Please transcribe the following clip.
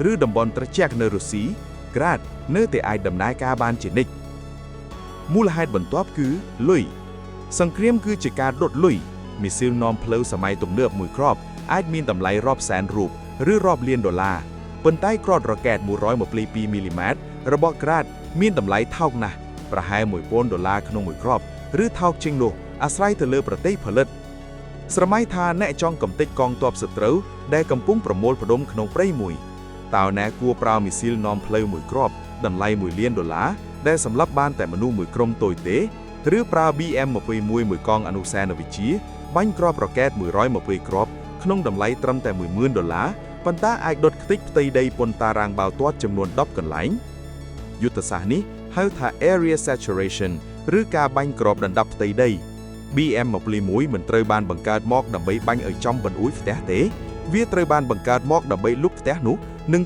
ឬតំបន់ត្រជាក់នៅរុស្ស៊ីក្រាតនៅតែអាចដំណើរការបានជានិច្ចមូលហេតុបន្ទាប់គឺលុយសង្គ្រាមគឺជាការដុតលុយមីស៊ីលនាំផ្លូវសម័យទំនើបមួយគ្រាប់អាចមានតម្លៃរាប់សែនរូបឬរាប់លានដុល្លារប៉ុន្តែគ្រាប់រ៉ុកែត122មីលីម៉ែត្ររបស់ក្រាតមានតម្លៃថោកណាស់ប្រហែល$1000ក្នុងមួយគ្រាប់ឬថោកជាងនោះអាស្រ័យទៅលើប្រទេសផលិតស្រមៃថាអ្នកចង់កំទេចកងទ័ពសត្រូវដែលកំពុងប្រមូលផ្ដុំក្នុងព្រៃមួយតើអ្នកគួរប្រើមីស៊ីលនាំផ្លូវមួយគ្រាប់តម្លៃ$1លានដែលសម្រាប់បានតែមនុស្សមួយក្រុមតូចទេឬប្រើ BM-21 មួយកងអនុសាសនវិជ្ជាបាញ់គ្រាប់រ៉ុកែត120គ្រាប់ក្នុងតម្លៃត្រឹមតែ$10000ប៉ុន្តែអាចដុតខ្ទេចផ្ទៃដីពន្ធតារាងបាល់ទាត់ចំនួន10កន្លែងយុទ្ធសាស្ត្រនេះហៅថា Area Saturation ឬការបាញ់គ្រាប់ដណ្ដប់ផ្ទៃដី BM-21 មិនត្រូវបានបង្កើតមកដើម្បីបាញ់ឲ្យចំបណ្អួយផ្ទះទេវាត្រូវបានបង្កើតមកដើម្បីលុបផ្ទះនោះនិង